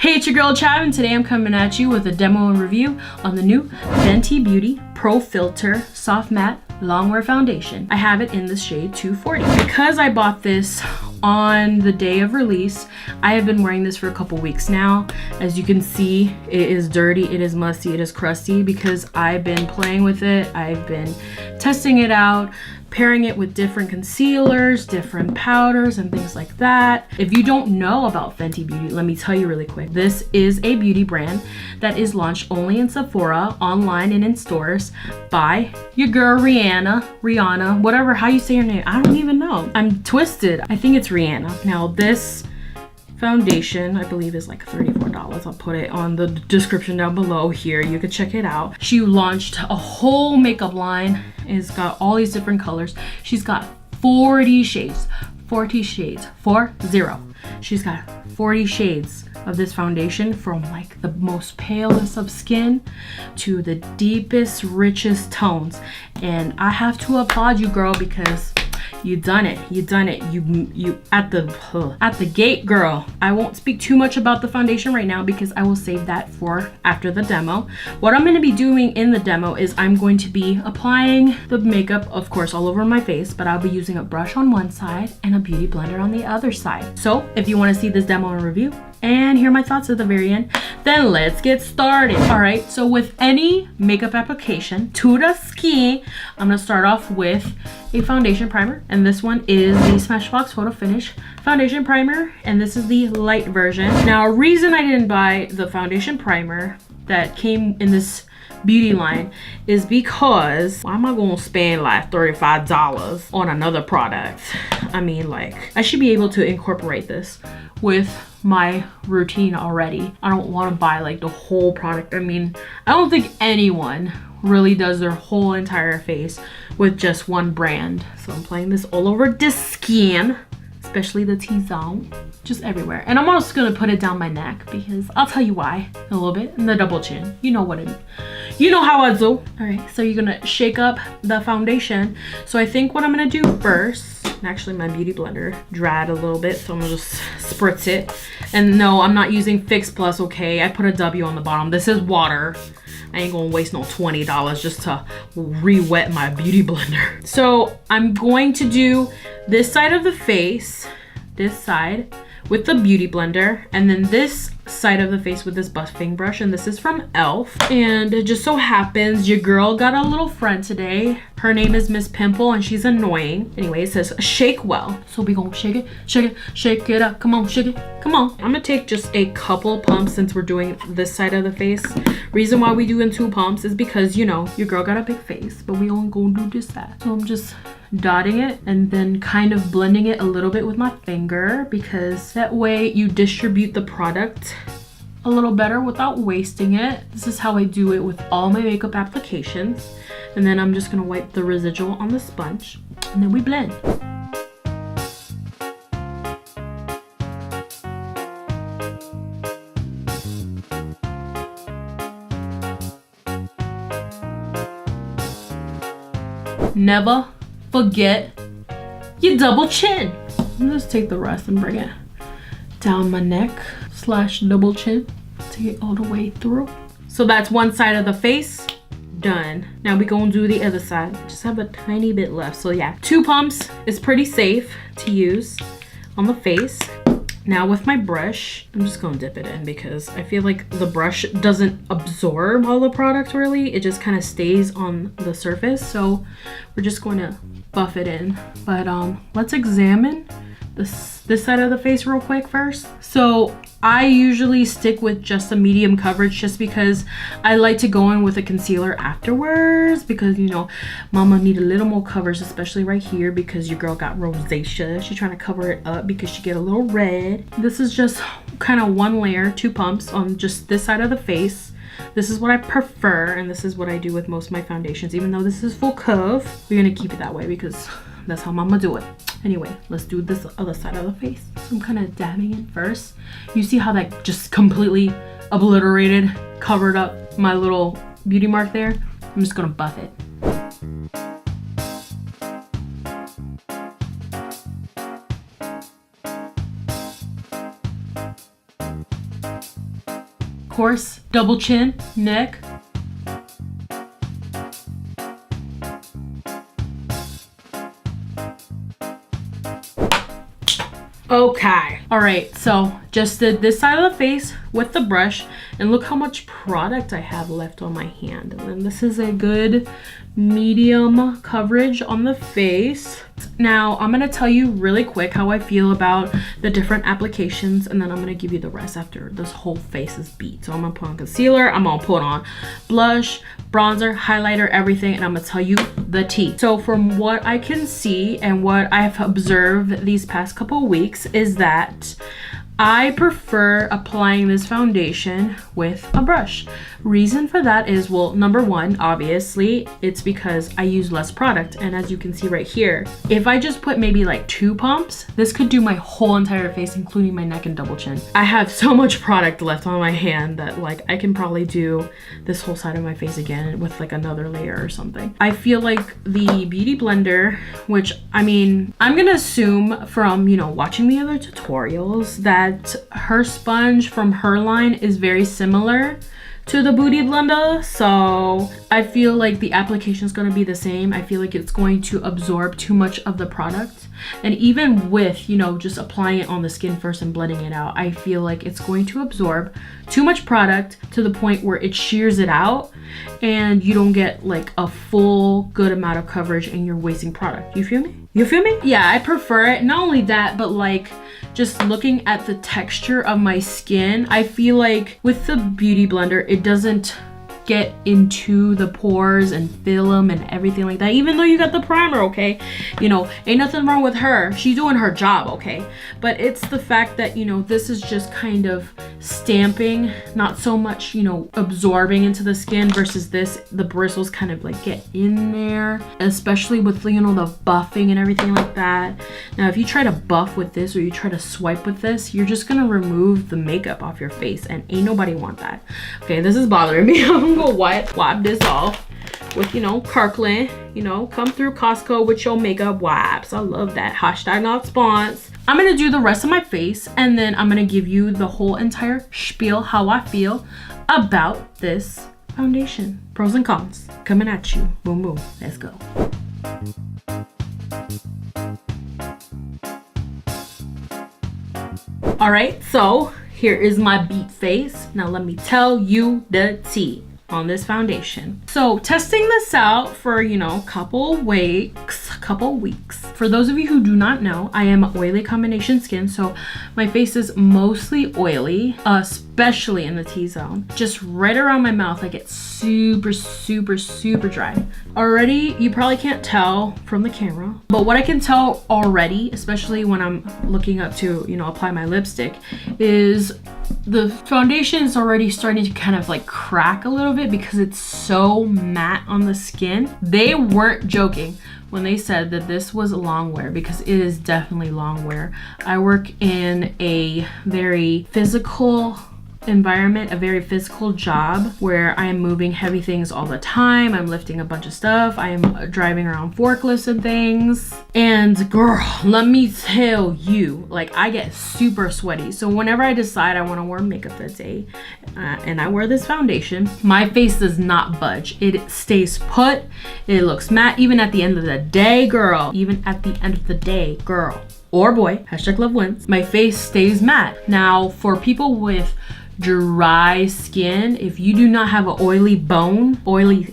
Hey, it's your girl Chab, and today I'm coming at you with a demo and review on the new Fenty Beauty Pro Filt'r Soft Matte Longwear Foundation. I have it in the shade 240. Because I bought this on the day of release, I have been wearing this for a couple weeks now. As you can see, it is dirty, it is musty, it is crusty because I've been playing with it. I've been testing it out, pairing it with different concealers, different powders, and things like that. If you don't know about Fenty Beauty, let me tell you really quick. This is a beauty brand that is launched only in Sephora, online and in stores by your girl Rihanna, whatever, how you say her name. I don't even know. I'm twisted. I think it's Rihanna. Now this foundation, I believe, is like $34. I'll put it on the description down below here. You can check it out. She launched a whole makeup line. It's got all these different colors. She's got 40 shades. 40 shades. 40. She's got 40 shades of this foundation, from like the most palest of skin to the deepest, richest tones. And I have to applaud you, girl, because you done it. You done it. You at the gate, girl. I won't speak too much about the foundation right now because I will save that for after the demo. What I'm going to be doing in the demo is I'm going to be applying the makeup, of course, all over my face, but I'll be using a brush on one side and a beauty blender on the other side. So if you want to see this demo and review and hear my thoughts at the very end, then let's get started. All right, so with any makeup application to the skin, I'm gonna start off with a foundation primer, and this one is the Smashbox Photo Finish foundation primer, and this is the light version. Now, a reason I didn't buy the foundation primer that came in this beauty line is because why am I gonna spend like $35 on another product? I mean, like, I should be able to incorporate this with my routine already. I don't want to buy like the whole product. I mean, I don't think anyone really does their whole entire face with just one brand. So I'm applying this all over the skin, especially the T-zone, just everywhere. And I'm also gonna put it down my neck because I'll tell you why in a little bit. And the double chin, you know what it, you know how I do. All right, so you're gonna shake up the foundation. So I think what I'm gonna do first, and actually my beauty blender dried a little bit, so I'm gonna just spritz it. And no, I'm not using Fix Plus, okay? I put a W on the bottom. This is water. I ain't gonna waste no $20 just to re-wet my beauty blender. So I'm going to do this side of the face, this side with the beauty blender, and then this side of the face with this buffing brush, and this is from e.l.f. And it just so happens your girl got a little friend today. Her name is Miss Pimple, and she's annoying. Anyway, it says shake well. So we gonna shake it, shake it up. Come on, shake it, come on. I'm gonna take just a couple pumps since we're doing this side of the face. Reason why we do in 2 pumps is because, you know, your girl got a big face, but we only gonna do this side. So I'm just dotting it and then kind of blending it a little bit with my finger, because that way you distribute the product a little better without wasting it. This is how I do it with all my makeup applications. And then I'm just gonna wipe the residual on the sponge, and then we blend. Never forget your double chin. I'm just take the rest and bring it down my neck / double chin. Take it all the way through. So that's one side of the face done. Now we gonna do the other side. Just have a tiny bit left. So yeah, 2 pumps is pretty safe to use on the face. Now with my brush, I'm just gonna dip it in because I feel like the brush doesn't absorb all the product really. It just kind of stays on the surface. So we're just going to buff it in. But let's examine this side of the face real quick first. So I usually stick with just a medium coverage just because I like to go in with a concealer afterwards, because, you know, mama need a little more coverage, especially right here because your girl got rosacea. She's trying to cover it up because she get a little red. This is just kind of 1 layer, 2 pumps on just this side of the face. This is what I prefer, and this is what I do with most of my foundations. Even though this is full curve, we're gonna keep it that way because that's how mama do it. Anyway, let's do this other side of the face. So I'm kind of dabbing in first. You see how that just completely obliterated, covered up my little beauty mark there? I'm just gonna buff it. course, double chin, neck. Okay, all right, so just did this side of the face with the brush, and look how much product I have left on my hand. And this is a good medium coverage on the face. Now I'm gonna tell you really quick how I feel about the different applications, and then I'm gonna give you the rest after this whole face is beat. So I'm gonna put on concealer, I'm gonna put on blush, bronzer, highlighter, everything, and I'm gonna tell you the tea. So from what I can see and what I've observed these past couple weeks is that I prefer applying this foundation with a brush. Reason for that is, well, number one, obviously, it's because I use less product. And as you can see right here, if I just put maybe like 2 pumps, this could do my whole entire face, including my neck and double chin. I have so much product left on my hand that like I can probably do this whole side of my face again with like another layer or something. I feel like the Beauty Blender, which I mean, I'm gonna assume from, you know, watching the other tutorials that her sponge from her line is very similar to the Beauty Blender, so I feel like the application is going to be the same. I feel like it's going to absorb too much of the product, and even with, you know, just applying it on the skin first and blending it out, I feel like it's going to absorb too much product to the point where it shears it out and you don't get like a full good amount of coverage and you're wasting product. You feel me? You feel me? Yeah, I prefer it. Not only that, but like just looking at the texture of my skin, I feel like with the Beauty Blender, it doesn't get into the pores and fill them and everything like that, even though you got the primer, okay? You know, ain't nothing wrong with her. She's doing her job, okay? But it's the fact that, you know, this is just kind of stamping, not so much, you know, absorbing into the skin, versus this, the bristles kind of like get in there, especially with, you know, the buffing and everything like that. Now, if you try to buff with this or you try to swipe with this, you're just gonna remove the makeup off your face, and ain't nobody want that. Okay, this is bothering me. I'm gonna wipe this off with, you know, Kirkland. You know, come through Costco with your makeup wipes. I love that. Hashtag not spons. I'm gonna do the rest of my face, and then I'm gonna give you the whole entire spiel how I feel about this foundation. Pros and cons coming at you. Boom, boom. Let's go. All right, so here is my beat face. Now let me tell you the tea on this foundation. So testing this out for, you know, couple weeks. For those of you who do not know, I am oily combination skin, so my face is mostly oily, especially in the T-zone. Just right around my mouth, I get super, super, super dry. Already, you probably can't tell from the camera, but what I can tell already, especially when I'm looking up to, you know, apply my lipstick, is the foundation is already starting to kind of like crack a little bit because it's so matte on the skin. They weren't joking when they said that this was Longwear, because it is definitely Longwear. I work in a very physical environment, a very physical job where I am moving heavy things all the time. I'm lifting a bunch of stuff. I am driving around forklifts and things. And girl, let me tell you, like, I get super sweaty. So whenever I decide I want to wear makeup that day and I wear this foundation, my face does not budge. It stays put. It looks matte even at the end of the day, girl. Even at the end of the day, girl or boy, hashtag love wins, my face stays matte. Now, for people with dry skin, if you do not have an oily bone, oily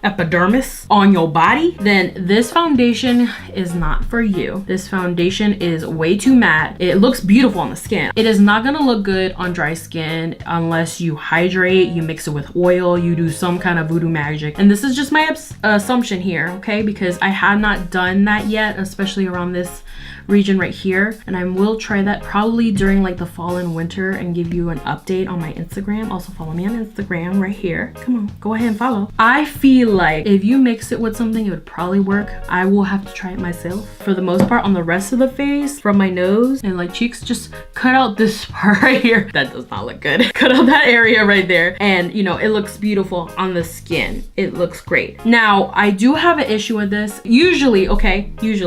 epidermis on your body, then this foundation is not for you. This foundation is way too matte. It looks beautiful on the skin. It is not gonna look good on dry skin unless you hydrate, you mix it with oil, you do some kind of voodoo magic. And this is just my assumption here, okay? Because I have not done that yet, especially around this region right here, and I will try that probably during like the fall and winter and give you an update on my Instagram. Also follow me on Instagram right here. Come on, go ahead and follow. I feel like if you mix it with something, it would probably work. I will have to try it myself. For the most part, on the rest of the face, from my nose and like cheeks, just cut out this part right here. That does not look good. Cut out that area right there, and you know, it looks beautiful on the skin. It looks great. Now, I do have an issue with this. Usually,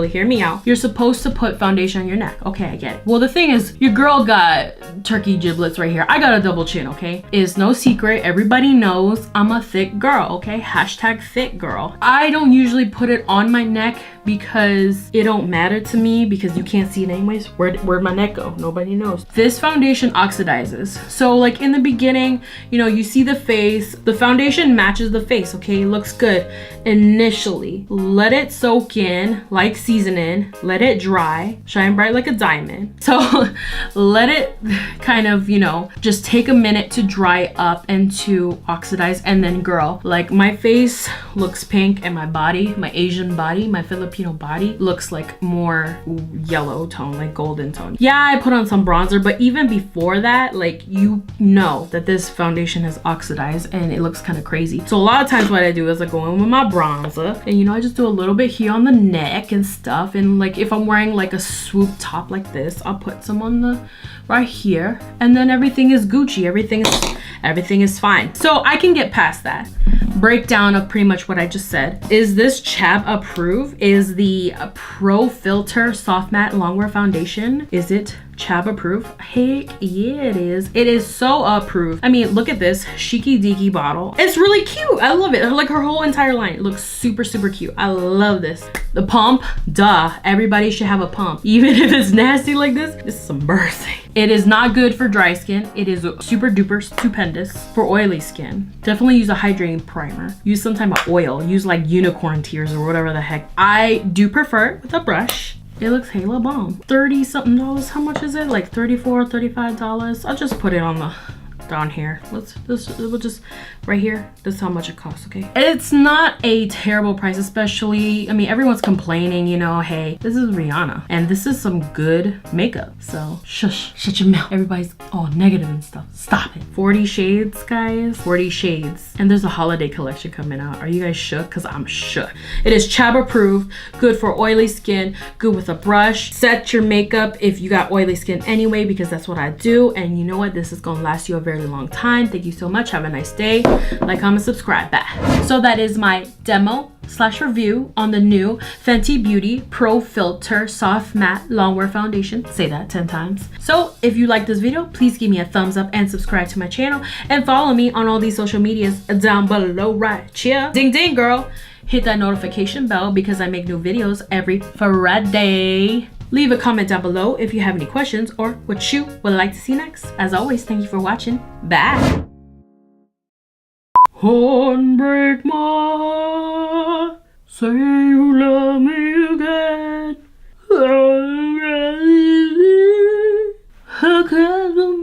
hear me out. You're supposed to put put foundation on your neck. Okay, I get it. Well, the thing is, your girl got turkey giblets right here. I got a double chin, okay? It's no secret. Everybody knows I'm a thick girl, okay? Hashtag thick girl. I don't usually put it on my neck because it don't matter to me because you can't see it anyways. Where'd my neck go? Nobody knows. This foundation oxidizes. So like in the beginning, you know, you see the face, the foundation matches the face, okay? It looks good initially. Let it soak in like seasoning, let it dry, shine bright like a diamond. So let it kind of, you know, just take a minute to dry up and to oxidize. And then girl, like my face looks pink and my body, my Asian body, my Filipino body looks like more yellow tone, like golden tone. Yeah, I put on some bronzer, but even before that, like you know that this foundation has oxidized and it looks kind of crazy. So a lot of times what I do is I go in with my bronzer and you know, I just do a little bit here on the neck and stuff. And like if I'm wearing like a swoop top like this, I'll put some on the right here and then everything is Gucci. Everything is fine. So I can get past that. Breakdown of pretty much what I just said. Is this Chab approved? Is the Pro Filt'r Soft Matte Longwear Foundation, is it Chab approved? Heck yeah, it is. It is so approved. I mean, look at this Shiki Diki bottle. It's really cute. I love it. Like her whole entire line looks super, super cute. I love this. The pump, duh. Everybody should have a pump. Even if it's nasty like this is some birthing. It is not good for dry skin. It is super duper stupendous for oily skin. Definitely use a hydrating primer. Use some type of oil. Use like unicorn tears or whatever the heck. I do prefer it with a brush. It looks hella bomb. 30 something dollars. How much is it? Like $34, $35. I'll just put it on the down here. We'll just right here. This is how much it costs, okay? It's not a terrible price, especially, I mean, everyone's complaining, you know, hey, this is Rihanna and this is some good makeup. So shush, shut your mouth. Everybody's all negative and stuff. Stop it. 40 shades, guys. 40 shades. And there's a holiday collection coming out. Are you guys shook? Because I'm shook. It is Chab approved, good for oily skin, good with a brush. Set your makeup if you got oily skin anyway, because that's what I do. And you know what? This is gonna last you a very long time. Thank you so much. Have a nice day. Like, comment, subscribe. Bye. So that is my demo / review on the new Fenty Beauty Pro Filt'r Soft Matte Longwear Foundation. Say that 10 times. So if you like this video, please give me a thumbs up and subscribe to my channel and follow me on all these social medias down below right here. Ding ding girl. Hit that notification bell because I make new videos every Friday. Leave a comment down below if you have any questions or what you would like to see next. As always, thank you for watching. Bye. Heartbreak my, say you love me again. How can you